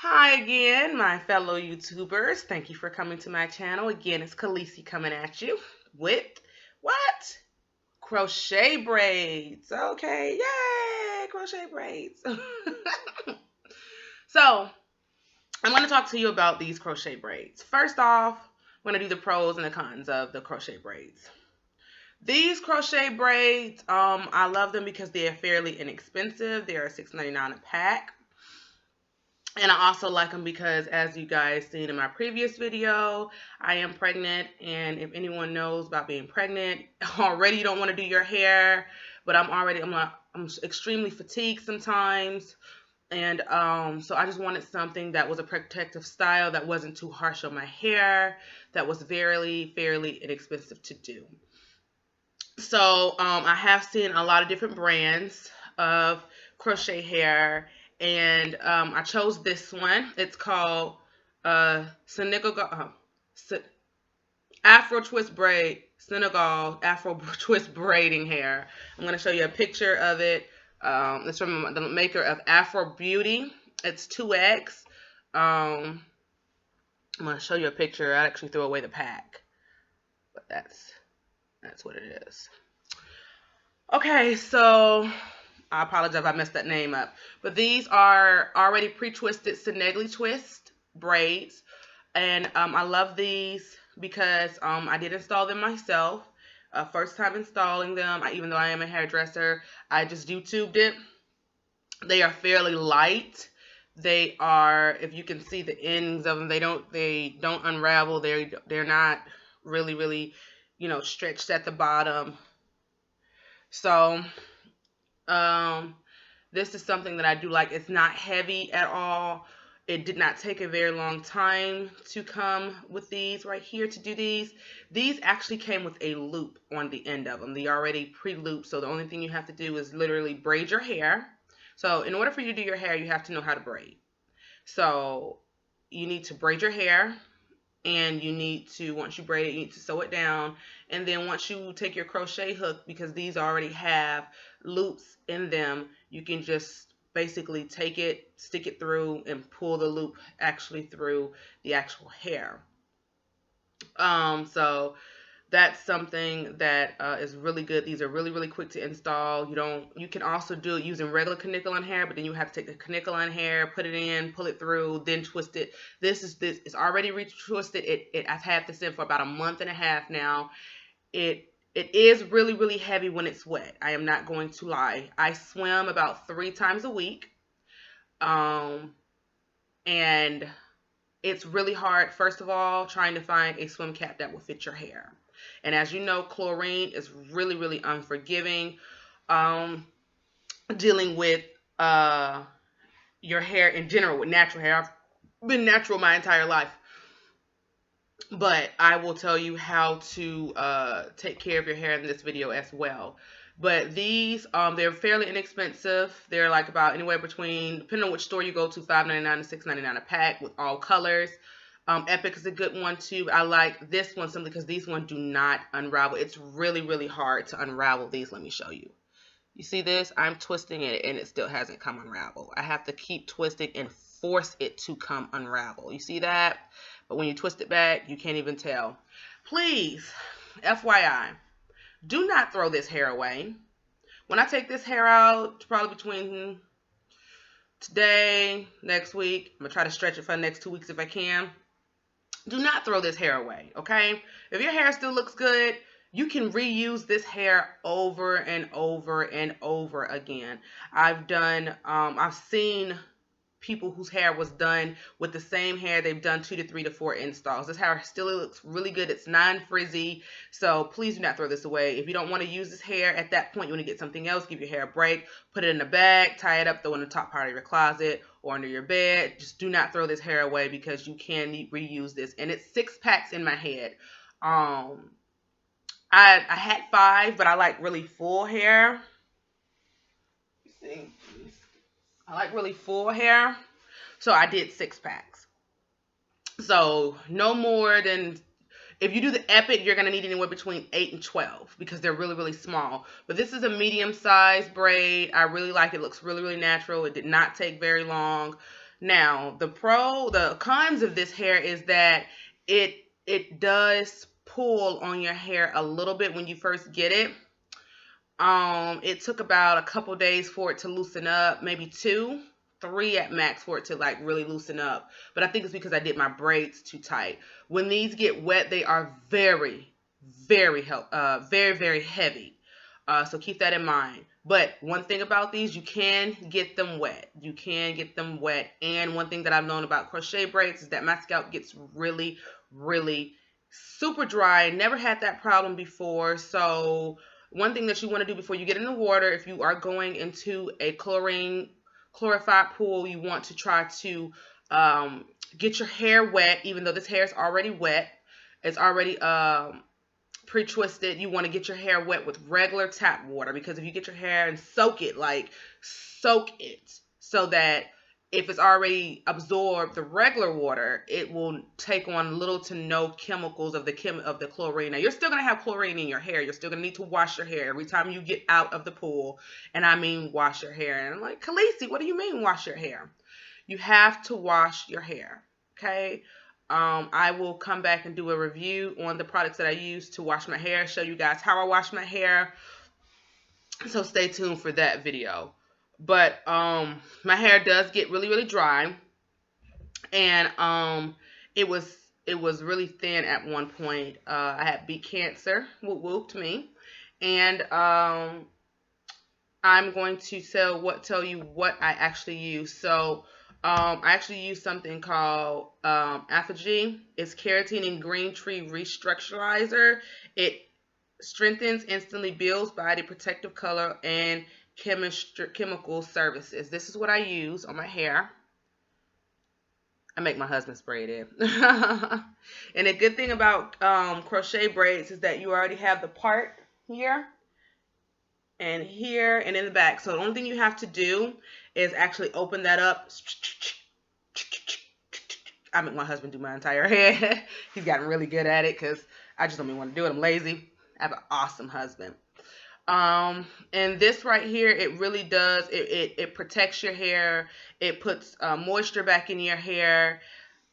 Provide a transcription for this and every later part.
Hi again, my fellow YouTubers. Thank you for coming to my channel. Again, it's Khaleesi coming at you with what? Crochet braids. Okay, yay, crochet braids. So, I'm going to talk to you about these crochet braids. First off, I'm going to do the pros and the cons of the crochet braids. These crochet braids, I love them because they are fairly inexpensive. They are $6.99 a pack. And I also like them because, as you guys seen in my previous video, I am pregnant. And if anyone knows about being pregnant, already you don't want to do your hair. But I'm extremely fatigued sometimes. And so I just wanted something that was a protective style that wasn't too harsh on my hair, that was fairly inexpensive to do. So I have seen a lot of different brands of crochet hair, and I chose this one. It's called Senegal Afro Twist Braid, Senegal Afro Twist Braiding Hair. I'm going to show you a picture of it. It's from the maker of Afro Beauty. It's 2X. I'm going to show you a picture. I actually threw away the pack, but that's what it is. Okay, so I apologize if I messed that name up. But these are already pre-twisted Senegal twist braids. And I love these because I did install them myself. First time installing them, even though I am a hairdresser, I just YouTubed it. They are fairly light. They are, if you can see the ends of them, they don't unravel. They're not really, stretched at the bottom. So this is something that I do like. It's not heavy at all. It did not take a very long time to come with these right here to do these. These actually came with a loop on the end of them. They already pre-looped, so the only thing you have to do is literally braid your hair. So in order for you to do your hair, you have to know how to braid. So you need to braid your hair, and you need to, once you braid it, you need to sew it down. And then once you take your crochet hook, because these already have loops in them, you can just basically take it, stick it through, and pull the loop actually through the actual hair. So that's something that is really good. These are really quick to install. You can also do it using regular canicle hair, but then you have to take the canicle hair, put it in, pull it through, then twist it. This is already retwisted. I've had this in for about a month and a half now. It is really heavy when it's wet. I am not going to lie. I swim about 3 times a week. And it's really hard, first of all, trying to find a swim cap that will fit your hair. And as you know, chlorine is really unforgiving. Dealing with your hair in general, with natural hair. I've been natural my entire life. But I will tell you how to take care of your hair in this video as well. But these, they're fairly inexpensive. They're like about anywhere between, depending on which store you go to, $5.99 to $6.99 a pack with all colors. Epic is a good one too. I like this one simply because these ones do not unravel. It's really hard to unravel these. Let me show you. You see this? I'm twisting it and it still hasn't come unravel. I have to keep twisting and force it to come unravel. You see that? But when you twist it back, you can't even tell. Please, FYI, do not throw this hair away. When I take this hair out, probably between today, next week, I'm going to try to stretch it for the next 2 weeks if I can. Do not throw this hair away, okay? If your hair still looks good, you can reuse this hair over and over again. I've seen people whose hair was done with the same hair. They've done 2 to 3 to 4 installs. This hair still looks really good. It's non-frizzy, so please do not throw this away. If you don't want to use this hair at that point, you want to get something else, give your hair a break, put it in a bag, tie it up, throw it in the top part of your closet or under your bed. Just do not throw this hair away because you can reuse this. And it's 6 packs in my head. I had 5, but I like really full hair. You see? I like really full hair, so I did 6 packs. So no more than, if you do the Epic, you're going to need anywhere between 8 and 12 because they're really small. But this is a medium-sized braid. I really like it. It looks really natural. It did not take very long. Now, the cons of this hair is that it does pull on your hair a little bit when you first get it. It took about a couple days for it to loosen up, maybe 2, 3 at max for it to like really loosen up. But I think it's because I did my braids too tight. When these get wet, they are very, very heavy. So keep that in mind. But one thing about these, you can get them wet. You can get them wet. And one thing that I've known about crochet braids is that my scalp gets really, really super dry. Never had that problem before. So one thing that you want to do before you get in the water, if you are going into a chlorified pool, you want to try to get your hair wet, even though this hair is already wet. It's already pre-twisted. You want to get your hair wet with regular tap water, because if you get your hair and soak it so that if it's already absorbed the regular water, it will take on little to no chemicals of the chlorine. Now, you're still going to have chlorine in your hair. You're still going to need to wash your hair every time you get out of the pool. And I mean wash your hair. And I'm like, Khaleesi, what do you mean wash your hair? You have to wash your hair, okay? I will come back and do a review on the products that I use to wash my hair, show you guys how I wash my hair. So stay tuned for that video. But my hair does get really, really dry. And it was really thin at one point. I had beet cancer. Whoop whoop to me. And I'm going to tell you what I actually use. So I actually use something called Apogee. It's keratin and green tree restructurizer. It strengthens, instantly builds body protective color and chemical services. This is what I use on my hair. I make my husband spray it in. And the good thing about crochet braids is that you already have the part here and here and in the back. So the only thing you have to do is actually open that up. I make my husband do my entire hair. He's gotten really good at it because I just don't even want to do it. I'm lazy. I have an awesome husband. And this right here, it really does, it protects your hair. It puts moisture back in your hair.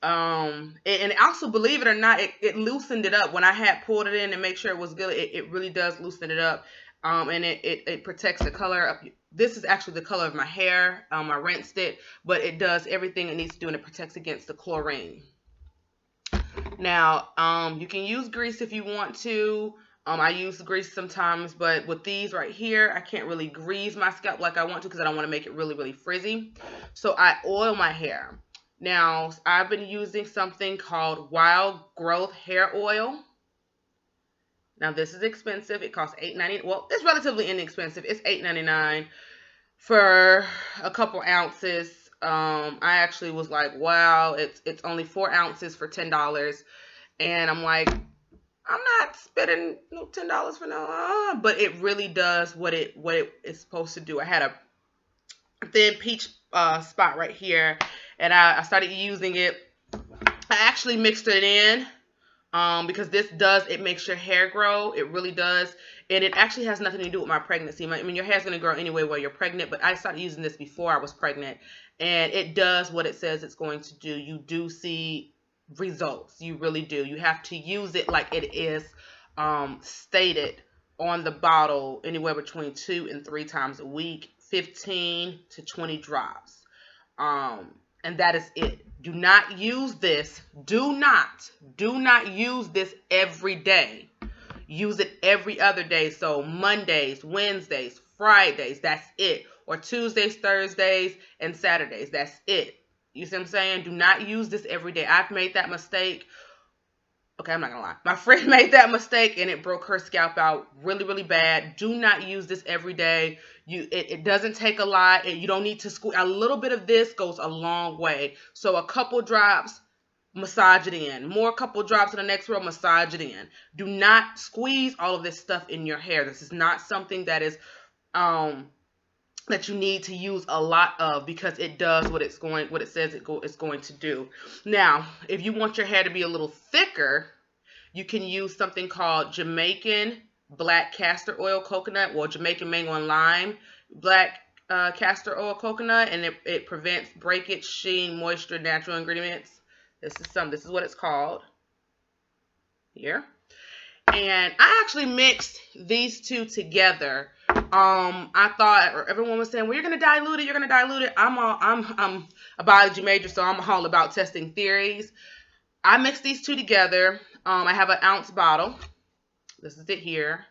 And also, believe it or not, it loosened it up. When I had pulled it in and make sure it was good, it really does loosen it up. And it protects the color of, this is actually the color of my hair. I rinsed it, but it does everything it needs to do, and it protects against the chlorine. Now, you can use grease if you want to. I use grease sometimes, but with these right here, I can't really grease my scalp like I want to because I don't want to make it really, really frizzy. So I oil my hair. Now, I've been using something called Wild Growth Hair Oil. Now, this is expensive. It costs $8.99. Well, it's relatively inexpensive. It's $8.99 for a couple ounces. I actually was like, wow, it's only 4 ounces for $10. And I'm like, I'm not spending no $10 for no, but it really does what it is supposed to do. I had a thin peach spot right here, and I started using it. I actually mixed it in because it makes your hair grow. It really does. And it actually has nothing to do with my pregnancy. I mean, your hair's going to grow anyway while you're pregnant, but I started using this before I was pregnant, and it does what it says it's going to do. You do see results. You really do. You have to use it like it is stated on the bottle, anywhere between 2 and 3 times a week, 15 to 20 drops. And that is it. Do not use this. Do not use this every day. Use it every other day. So Mondays, Wednesdays, Fridays, that's it. Or Tuesdays, Thursdays, and Saturdays, that's it. You see what I'm saying? Do not use this every day. I've made that mistake. Okay, I'm not going to lie. My friend made that mistake, and it broke her scalp out really, really bad. Do not use this every day. It doesn't take a lot. You don't need to squeeze. A little bit of this goes a long way. So a couple drops, massage it in. More couple drops in the next row, massage it in. Do not squeeze all of this stuff in your hair. This is not something that is that you need to use a lot of, because it does what it says it's going to do. Now, if you want your hair to be a little thicker, you can use something called Jamaican black castor oil coconut, or Jamaican mango and lime black castor oil coconut, and it prevents breakage, sheen, moisture, natural ingredients. This is what it's called here. And I actually mixed these two together. I thought everyone was saying, "Well, you're gonna dilute it. You're gonna dilute it." I'm a biology major, so I'm all about testing theories. I mixed these two together. I have an ounce bottle. This is it here.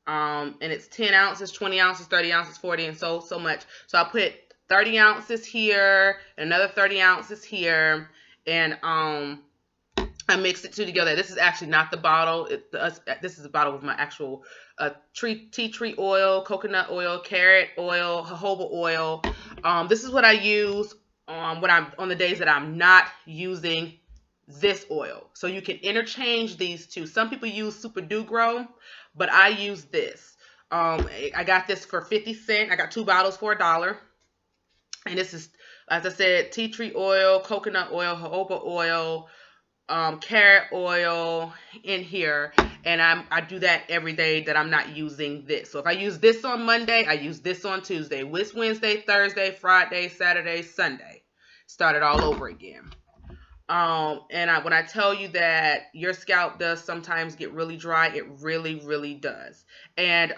And it's 10 ounces, 20 ounces, 30 ounces, 40, and so much. So I put 30 ounces here, another 30 ounces here, and I mixed it two together. This is actually not the bottle. This is a bottle with my actual tea tree oil, coconut oil, carrot oil, jojoba oil. This is what I use when I'm on the days that I'm not using this oil. So you can interchange these two. Some people use Super Do Grow, but I use this. I got this for 50 cents. I got 2 bottles for $1. And this is, as I said, tea tree oil, coconut oil, jojoba oil, carrot oil in here, and I do that every day that I'm not using this. So if I use this on Monday, I use this on Tuesday, Wednesday, Thursday, Friday, Saturday, Sunday. Start it all over again. When I tell you that your scalp does sometimes get really dry, it really, really does. And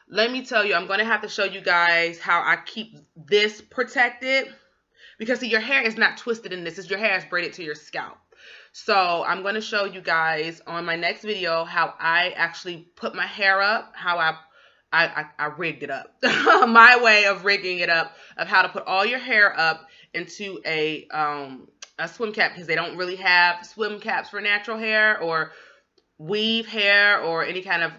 let me tell you, I'm going to have to show you guys how I keep this protected. Because see, your hair is not twisted in this. Your hair is braided to your scalp. So I'm going to show you guys on my next video how I actually put my hair up, how I rigged it up. My way of rigging it up, of how to put all your hair up into a swim cap, because they don't really have swim caps for natural hair or weave hair or any kind of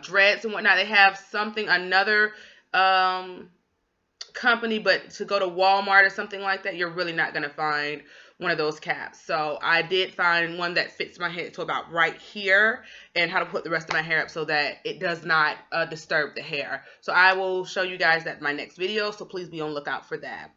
dreads and whatnot. They have another company, but to go to Walmart or something like that, you're really not going to find one of those caps. So I did find one that fits my head to about right here, and how to put the rest of my hair up so that it does not disturb the hair. So I will show you guys that in my next video, so please be on the lookout for that.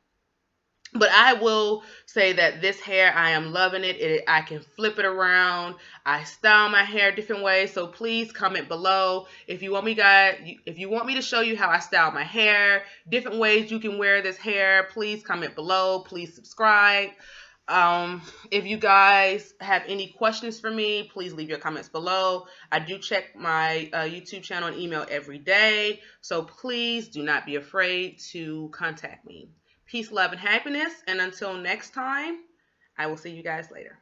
But I will say that this hair, I am loving it. I can flip it around. I style my hair different ways. So please comment below if you want me to show you how I style my hair, different ways you can wear this hair. Please comment below. Please subscribe. If you guys have any questions for me, please leave your comments below. I do check my YouTube channel and email every day. So please do not be afraid to contact me. Peace, love, and happiness. And until next time, I will see you guys later.